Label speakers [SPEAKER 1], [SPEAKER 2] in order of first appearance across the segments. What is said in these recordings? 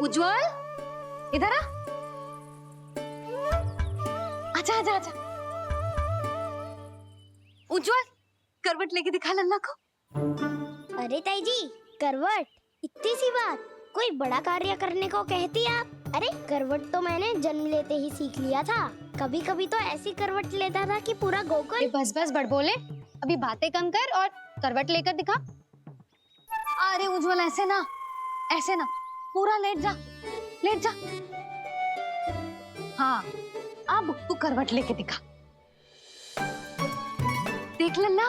[SPEAKER 1] उज्जवल, इधर आ। आजा आजा आजा। उज्जवल, करवट लेके दिखा लल्ला को।
[SPEAKER 2] अरे ताई जी, करवट? इतनी सी बात, कोई बड़ा कार्य करने को कहती आप? अरे करवट तो मैंने जन्म लेते ही सीख लिया था। कभी कभी तो ऐसी करवट लेता था कि पूरा गोकुल।
[SPEAKER 1] बस बस बड़ बोले, अभी बातें कम कर और करवट लेकर दिखा। अरे उज्जवल, ऐसे ना, ऐसे ना, पूरा लेट जा, लेट जा। हाँ, अब तू करवट लेके दिखा। देख लल्ला,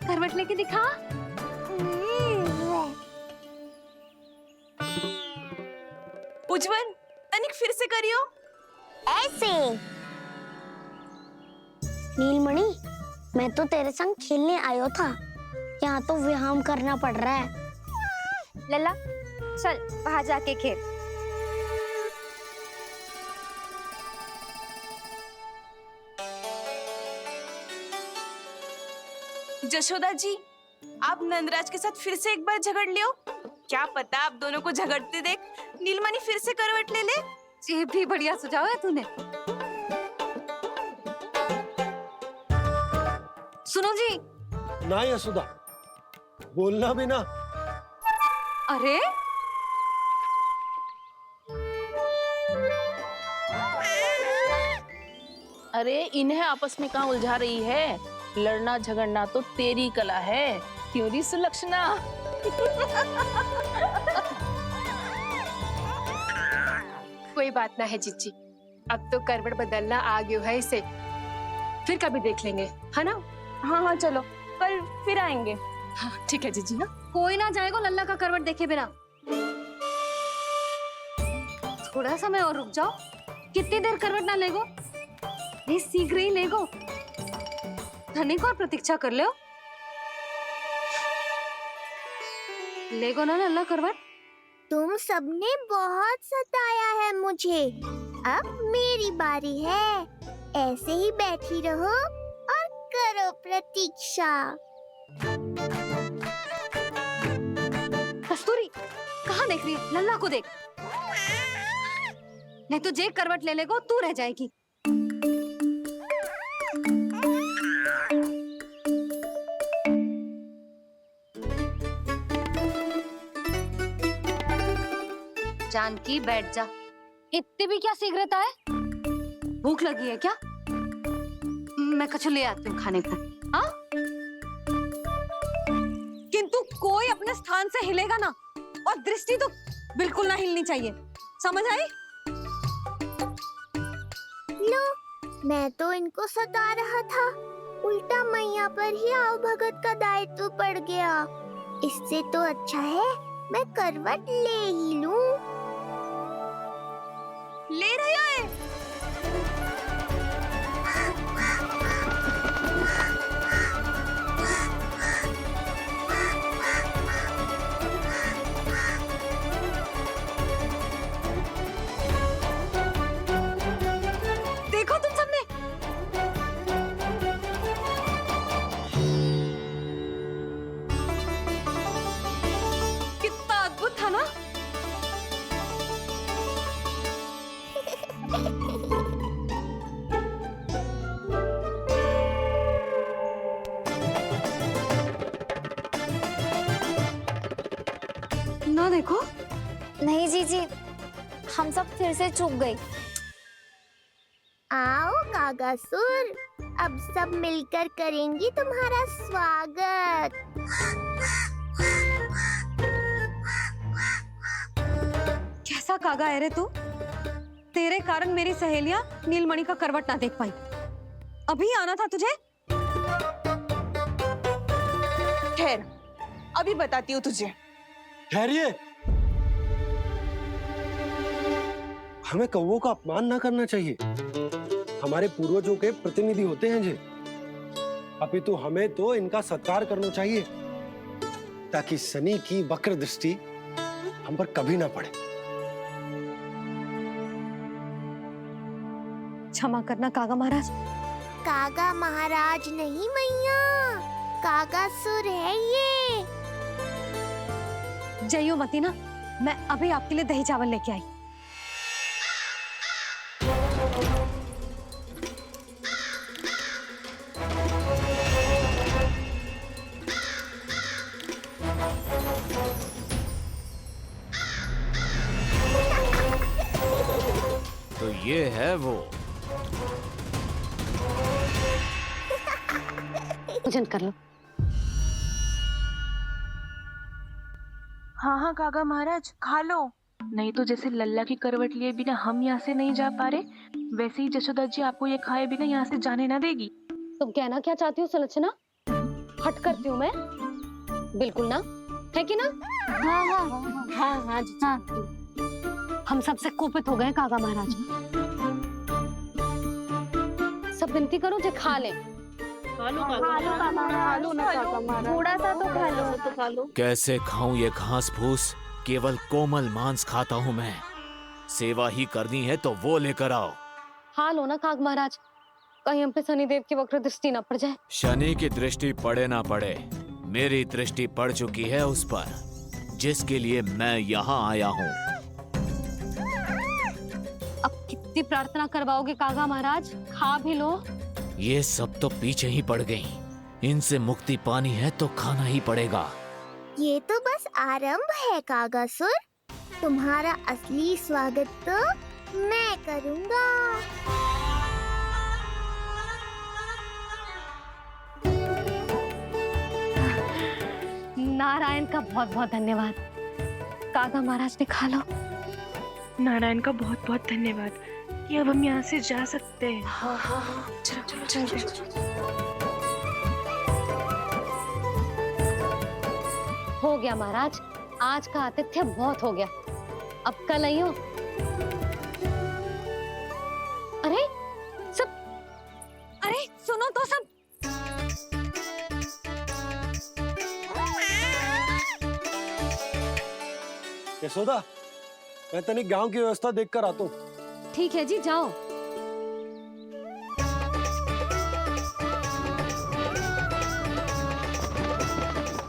[SPEAKER 1] करवट लेके दिखा।
[SPEAKER 3] उज्जवल, तनिक फिर से करियो।
[SPEAKER 2] ऐसे। नीलमणि, मैं तो तेरे संग खेलने आयो था, यहाँ तो व्यायाम करना पड़ रहा है।
[SPEAKER 1] लल्ला, चल बाहर जाके खेल।
[SPEAKER 3] जशोदा जी, आप नंदराज के साथ फिर से एक बार झगड़ लियो। क्या पता आप दोनों को झगड़ते देख नीलमणि फिर से करवट ले ले।
[SPEAKER 1] ये भी बढ़िया सुझाव है तूने। सुनो जी।
[SPEAKER 4] ना यशोदा, बोलना भी ना।
[SPEAKER 1] अरे
[SPEAKER 5] अरे इन्हें आपस में कहाँ उलझा रही है? लड़ना झगड़ना तो तेरी कला है, क्यों री सुलक्षणा?
[SPEAKER 6] कोई बात ना है जीजी, अब तो करवट बदलना आ गयो है इसे, फिर कभी देख लेंगे, है ना?
[SPEAKER 3] हाँ हाँ चलो, कल फिर आएंगे।
[SPEAKER 6] हाँ ठीक है जीजी ना।
[SPEAKER 1] कोई ना जाएगा लल्ला का करवट देखे बिना। थोड़ा समय और रुक जाओ। कितनी देर करवट ना लेगो? ये शीघ्र ही लेगो। धनिक और प्रतीक्षा कर लो। लेगो ना लल्ला करवट।
[SPEAKER 2] तुम सबने बहुत सताया है मुझे, अब मेरी बारी है। ऐसे ही बैठी रहो और करो प्रतीक्षा।
[SPEAKER 1] कस्तूरी, कहाँ देख रही है? लल्ला को देख। नहीं तो जे करवट ले लेगो तू रह जाएगी। जानकी बैठ जा। इतनी भी क्या शीघ्रता है? भूख लगी है क्या? मैं कछु ले आती हूँ खाने को। हाँ? किंतु कोई अपने स्थान से हिलेगा ना, और दृष्टि तो बिल्कुल ना हिलनी चाहिए, समझ आई?
[SPEAKER 2] लो, मैं तो इनको सता रहा था, उल्टा मैया पर ही आओ भगत का दायित्व पड़ गया। इससे तो अच्छा है मैं करवट ले ही लूं।
[SPEAKER 3] ले रहे हो?
[SPEAKER 1] देखो तुम सबने, कितना अद्भुत था ना? ना देखो।
[SPEAKER 2] नहीं जीजी, हम सब फिर से चूक गए। आओ कागासुर, अब सब मिलकर करेंगी तुम्हारा स्वागत।
[SPEAKER 1] कैसा कागा है रे तू? तेरे कारण मेरी सहेलियां नीलमणि का करवट ना देख पाई। अभी आना था तुझे।
[SPEAKER 3] ठहर, अभी बताती हूँ तुझे।
[SPEAKER 4] ठहरिए, हमें कौवों का अपमान ना करना चाहिए। हमारे पूर्वजों के प्रतिनिधि होते हैं जे। अपितु हमें तो इनका सत्कार करना चाहिए, ताकि शनि की वक्र दृष्टि हम पर कभी ना पड़े।
[SPEAKER 1] क्षमा करना कागा महाराज।
[SPEAKER 2] कागा महाराज नहीं मैया, कागासुर है ये।
[SPEAKER 1] जयो मती ना, मैं अभी आपके लिए दही चावल लेके आई।
[SPEAKER 7] तो ये है वो।
[SPEAKER 1] भोजन कर लो।
[SPEAKER 3] हाँ हाँ काका महाराज, खा लो। नहीं तो जैसे लल्ला की करवट लिए बिना हम यहाँ से नहीं जा पा रहे, वैसे ही जशोदा जी आपको ये खाए बिना यहाँ से जाने ना देगी।
[SPEAKER 1] तुम कहना क्या चाहती हो सुलोचना? हट करती हूँ मैं? बिल्कुल ना, है कि ना? हाँ हाँ हाँ हाँ हाँ। हम सबसे कुपित हो गए काका महाराज। सब विनती करो जो खा ले।
[SPEAKER 2] थोड़ा सा तो खा लो।
[SPEAKER 7] कैसे खाऊं ये घास फूस? केवल कोमल मांस खाता हूँ मैं। सेवा ही करनी है तो वो लेकर आओ।
[SPEAKER 1] खा लो ना काग महाराज, कहीं हम पे शनिदेव की वक्र दृष्टि ना पड़ जाए।
[SPEAKER 7] शनि की दृष्टि पड़े ना पड़े, मेरी दृष्टि पड़ चुकी है उस पर, जिसके लिए मैं यहाँ आया हूँ।
[SPEAKER 1] अब कितनी प्रार्थना करवाओगे कागा महाराज? खा भी लो।
[SPEAKER 7] ये सब तो पीछे ही पड़ गई। इनसे मुक्ति पानी है तो खाना ही पड़ेगा।
[SPEAKER 2] ये तो बस आरंभ है कागासुर, तुम्हारा असली स्वागत तो मैं करूँगा।
[SPEAKER 1] नारायण का बहुत बहुत धन्यवाद। कागा महाराज ने खा लो।
[SPEAKER 3] नारायण का बहुत बहुत धन्यवाद कि अब हम यहाँ से जा सकते हैं।
[SPEAKER 1] हो गया महाराज, आज का आतिथ्य बहुत हो गया। अब कल आइयो। अरे सब, अरे सुनो तो सब।
[SPEAKER 4] यशोदा, मैं तनिक गांव की व्यवस्था देखकर आता हूँ।
[SPEAKER 1] ठीक है जी, जाओ।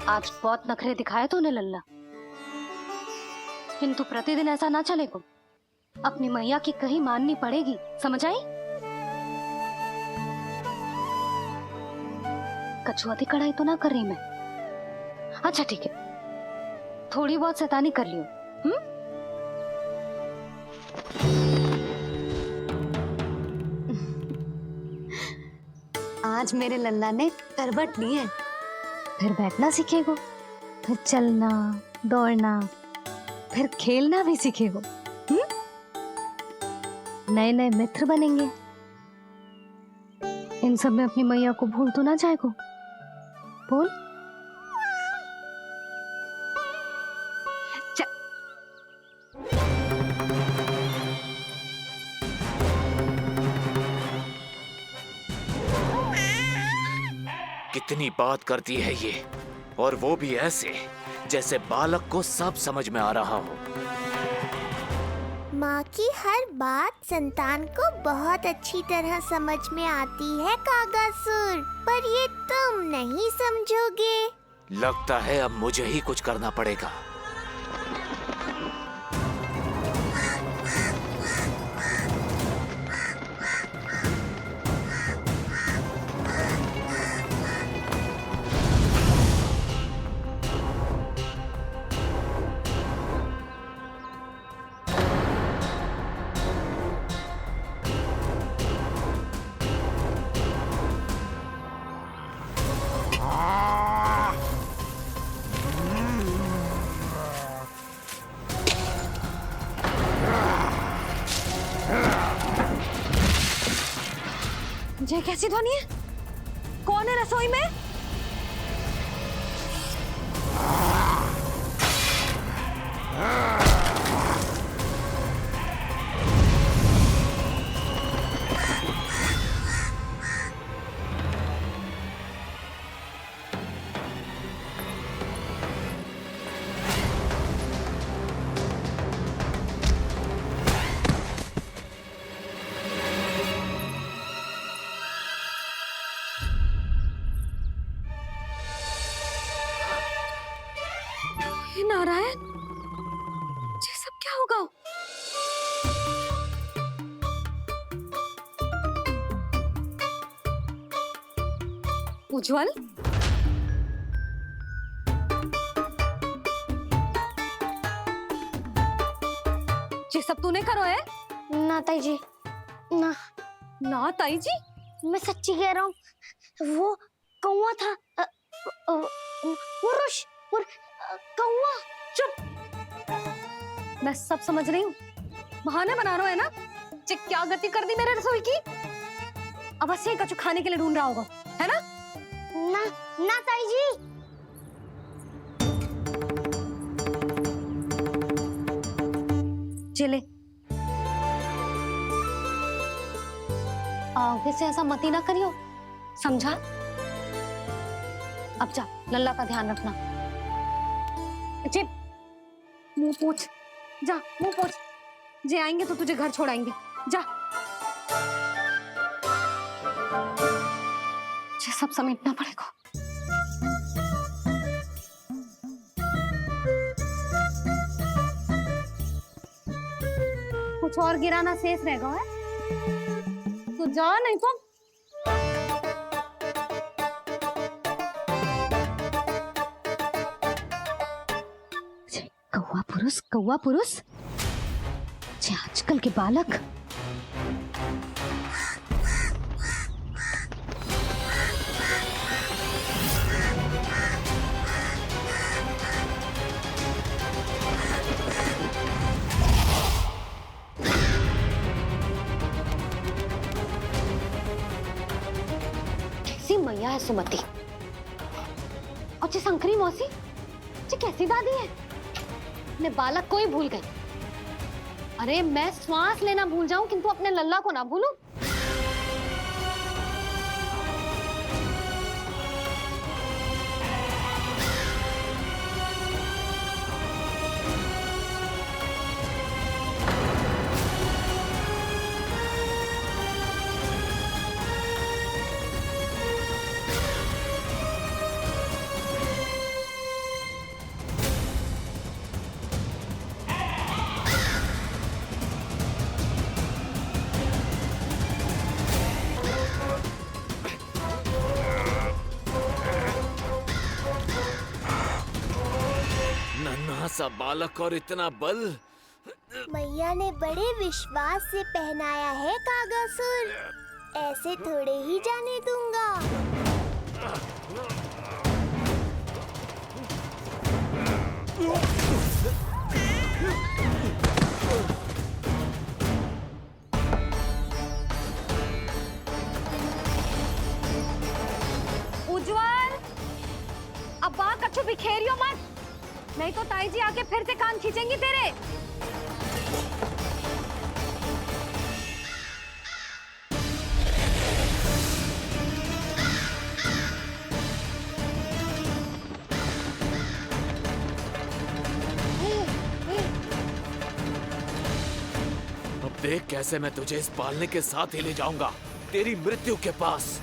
[SPEAKER 1] आज बहुत नखरे दिखाए तूने लल्ला, किंतु प्रतिदिन ऐसा ना चलेगा। अपनी मैया की कहीं माननी पड़ेगी, समझ आई? कछुआती कढ़ाई तो ना कर रही मैं। अच्छा ठीक है, थोड़ी बहुत शैतानी कर लियो। आज मेरे लल्ला ने करवट ली है, फिर बैठना सीखेगो, फिर चलना दौड़ना, फिर खेलना भी सीखेगो। नए नए मित्र बनेंगे। इन सब में अपनी मैया को भूल तो ना जाएगो। बोल।
[SPEAKER 7] कितनी बात करती है ये, और वो भी ऐसे जैसे बालक को सब समझ में आ रहा हो।
[SPEAKER 2] माँ की हर बात संतान को बहुत अच्छी तरह समझ में आती है कागासुर, पर ये तुम नहीं समझोगे।
[SPEAKER 7] लगता है अब मुझे ही कुछ करना पड़ेगा।
[SPEAKER 1] ये कैसी ध्वनि है? कौन है रसोई में? नारायण, उज्जवल, ये सब तूने करो है?
[SPEAKER 2] ना ताई जी, ना।
[SPEAKER 1] ना ताई जी,
[SPEAKER 2] मैं सच्ची कह रहा हूँ, वो कौवा था। पुरुष कौवा।
[SPEAKER 1] मैं सब समझ रही हूँ, बहाने बना रहा है ना। ये क्या गति कर दी मेरे रसोई की। अब बस ये कछु खाने के लिए ढूंढ रहा होगा, है ना?
[SPEAKER 2] ना ना ताई जी।
[SPEAKER 1] चले, आगे से ऐसा मती ना करियो, समझा? अब जा, लल्ला का ध्यान रखना। जे मुंह पोछ, जा मुंह पोछ। जे आएंगे तो तुझे घर छोड़ाएंगे, जा। ये सब समेटना पड़ेगा। कुछ और गिराना शेष रहेगा है? तू जा, नहीं तो कौवा पुरुष जे आजकल के बालक। कैसी मैया है सुमति, और ये शंकरी मौसी, ये कैसी दादी है? अपने बालक को ही भूल गई। अरे मैं श्वास लेना भूल जाऊं किंतु अपने लल्ला को ना भूलूं।
[SPEAKER 7] नन्हा सा बालक और इतना बल।
[SPEAKER 2] मैया ने बड़े विश्वास से पहनाया है कागासुर, ऐसे थोड़े ही जाने दूंगा।
[SPEAKER 1] उज्जवल, अब बात कछु बिखेरियो मत, नहीं तो ताई जी आके फिर से कान खींचेंगी तेरे।
[SPEAKER 7] अब देख कैसे मैं तुझे इस पालने के साथ ही ले जाऊंगा, तेरी मृत्यु के पास।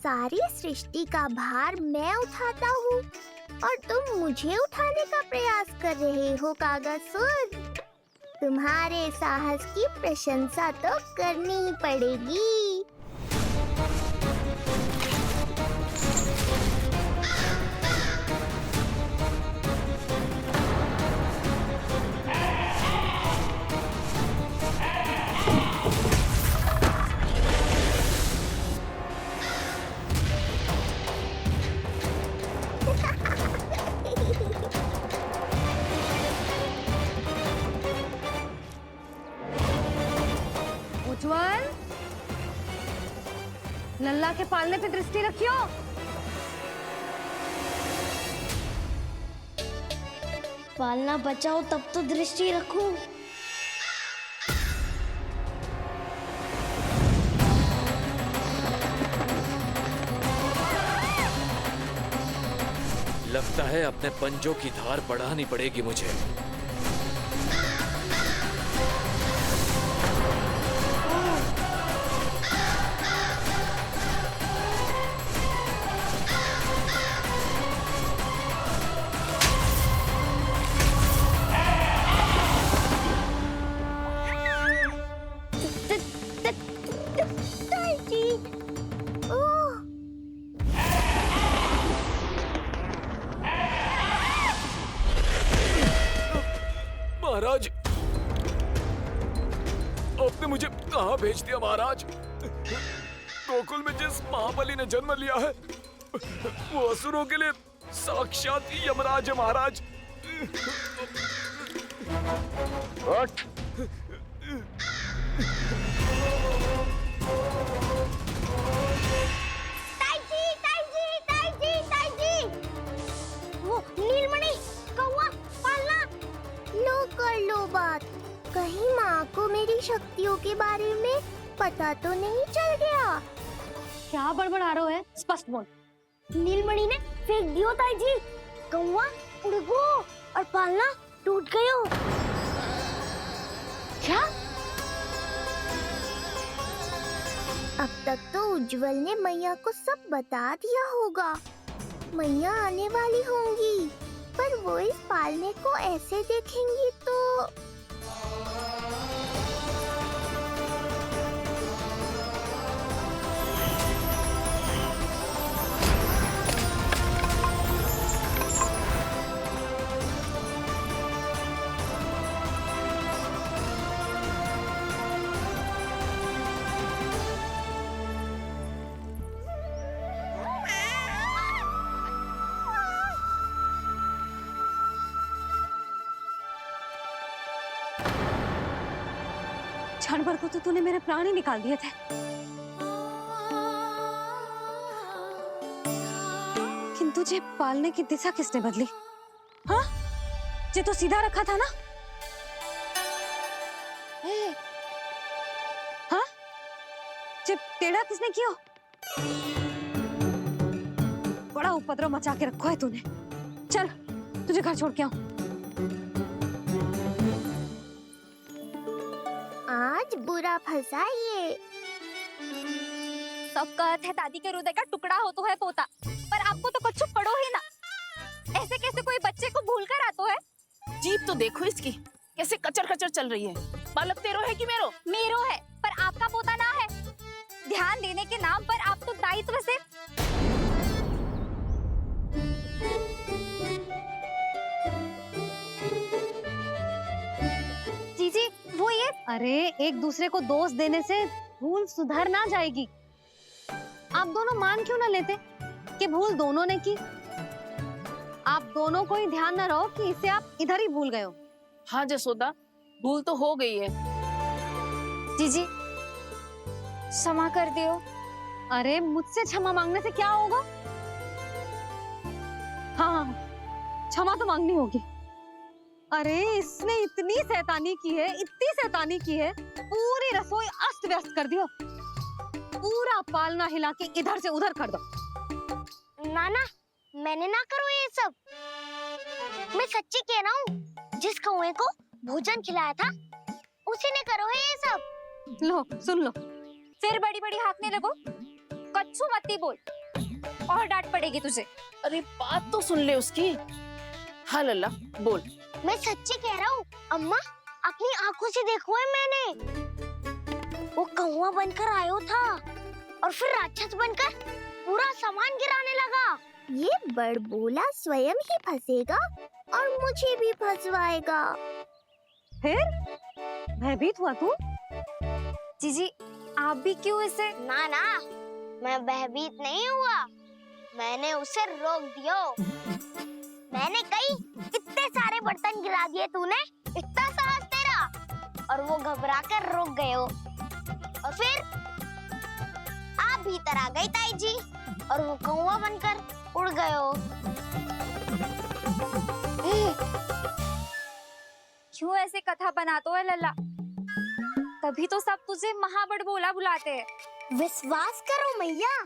[SPEAKER 2] सारी सृष्टि का भार मैं उठाता हूँ और तुम मुझे उठाने का प्रयास कर रहे हो कागासुर। तुम्हारे साहस की प्रशंसा तो करनी ही पड़ेगी।
[SPEAKER 1] उज्जवल, लल्ला के पालने पे दृष्टि रखियो।
[SPEAKER 2] पालना बचाओ तब तो दृष्टि रखूं।
[SPEAKER 7] लगता है अपने पंजों की धार बढ़ानी पड़ेगी मुझे।
[SPEAKER 2] ताईजी, ओह,
[SPEAKER 7] महाराज, आपने मुझे कहाँ भेज दिया महाराज? गोकुल में जिस महाबली ने जन्म लिया है वो असुरों के लिए साक्षात यमराज है महाराज।
[SPEAKER 2] ताईजी, ताईजी, ताईजी, ताईजी, वो नीलमणि, कौवा, पालना, लो कर लो बात। कहीं माँ को मेरी शक्तियों के बारे में पता तो नहीं चल गया।
[SPEAKER 1] क्या बड़बड़ा रहे हो है? स्पष्ट बोल।
[SPEAKER 2] नीलमणि ने फेंक दियो ताईजी, कौवा उड़ गयो और पालना टूट गयो।
[SPEAKER 1] क्या?
[SPEAKER 2] अब तक तो उज्जवल ने मैया को सब बता दिया होगा। मैया आने वाली होंगी, पर वो इस पालने को ऐसे देखेंगी तो
[SPEAKER 1] क्षण भर को तो तूने मेरे प्राण ही निकाल दिए थे। किंतु तुझे पालने की दिशा किसने बदली? हाँ, ये तो सीधा रखा था ना? हाँ, ये टेढ़ा किसने किया? बड़ा उपद्रव मचा के रखा है तूने। चल, तुझे घर छोड़ के आऊं।
[SPEAKER 2] आज बुरा फंसा ये।
[SPEAKER 8] सब कहते हैं दादी के हृदय का टुकड़ा हो तो है पोता, पर आपको तो कुछ पड़ो ही ना। ऐसे कैसे कोई बच्चे को भूल कर आतो है?
[SPEAKER 5] जीभ तो देखो इसकी, कैसे कचर कचर चल रही है। बालक तेरो है कि मेरो?
[SPEAKER 8] मेरो है, पर आपका पोता ना है। ध्यान देने के नाम पर आप तो दायित्व से जीजी वो ये।
[SPEAKER 1] अरे, एक दूसरे को दोष देने से भूल सुधर ना जाएगी। आप दोनों मान क्यों ना लेते कि भूल दोनों ने की? आप दोनों को ही ध्यान न रहो कि इसे आप इधर ही भूल गए हो।
[SPEAKER 5] हाँ जसोदा, भूल तो हो गई है।
[SPEAKER 8] जीजी क्षमा कर दियो।
[SPEAKER 1] अरे, मुझसे क्षमा मांगने से क्या होगा? हाँ, क्षमा तो मांगनी होगी। अरे, इसने इतनी शैतानी की है, इतनी शैतानी की है, पूरी रसोई अस्त व्यस्त कर दियो। पूरा पालना हिला के इधर से उधर कर दो।
[SPEAKER 2] नाना, मैंने ना करो ये सब। मैं सच्ची कह रहा हूँ, जिस कौवे को भोजन खिलाया था उसी ने करो है ये सब।
[SPEAKER 1] लो, सुन लो।
[SPEAKER 8] फिर बड़ी बड़ी हाँकने लगो। कच्छू मत बोल, और डांट पड़ेगी तुझे।
[SPEAKER 5] अरे बात तो सुन ले उसकी। हाँ लल्ला बोल।
[SPEAKER 2] मैं सच्ची कह रहा हूँ अम्मा, अपनी आंखों से देखो है मैंने। वो कौवा बनकर आयो था और फिर राक्षस बनकर पूरा सामान गिराने लगा। ये बड़बोला स्वयं ही फंसेगा और मुझे भी फंसवाएगा।
[SPEAKER 1] फिर भयभीत हुआ तू?
[SPEAKER 8] जीजी आप भी क्यों इसे?
[SPEAKER 2] ना ना, मैं भयभीत नहीं हुआ, मैंने उसे रोक दिया। मैंने कही इतने सारे बर्तन गिरा दिए तूने, इतना साहस तेरा, और वो घबरा कर रुक गए हो। और फिर आप भीतर आ गई ताई जी और वो कौवा बनकर उड़ गए हो।
[SPEAKER 8] क्यों ऐसे कथा बनाते हो लल्ला? तभी तो सब तुझे महाबड़बोला बुलाते हैं।
[SPEAKER 2] विश्वास करो मैया,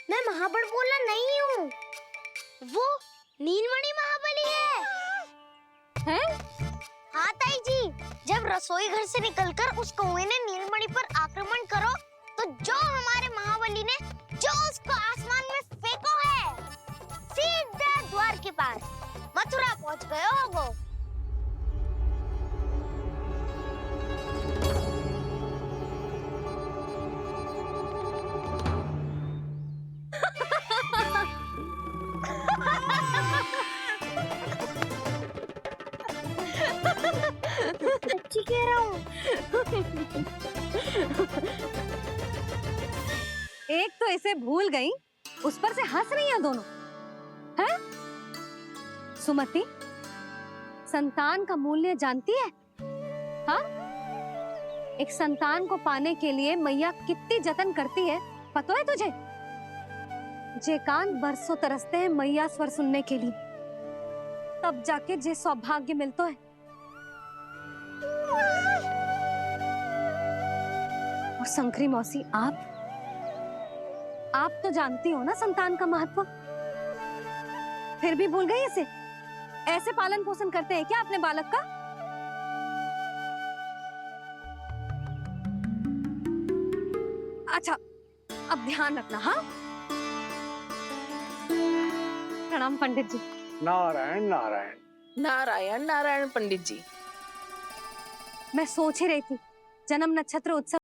[SPEAKER 2] मैं महाबड़बोला नहीं हूँ। वो नीलमणि महाबली है? हाँ ताई जी, जब रसोई घर से निकलकर उस कौवे ने नीलमणि पर आक्रमण करो तो जो हमारे महाबली ने जो उसको आसमान में फेंको है, सीधा द्वार के पास मथुरा पहुंच गए होगो। सच्ची कह रहा हूँ।
[SPEAKER 1] एक तो इसे भूल गई, उस पर से हंस रही हैं दोनों, हैं? सुमति, संतान का मूल्य जानती है? हाँ? एक संतान को पाने के लिए मैया कितनी जतन करती है, पता है तुझे? जे कान बरसों तरसते हैं मैया स्वर सुनने के लिए, तब जाके जे सौभाग्य मिलता है। और शंकरी मौसी, आप तो जानती हो ना संतान का महत्व, फिर भी भूल गई इसे? ऐसे पालन पोषण करते हैं क्या अपने बालक का? अच्छा, अब ध्यान रखना। हाँ, प्रणाम पंडित जी।
[SPEAKER 9] नारायण नारायण।
[SPEAKER 5] नारायण नारायण पंडित जी।
[SPEAKER 1] मैं सोच ही रही थी, जन्म नक्षत्र उत्सव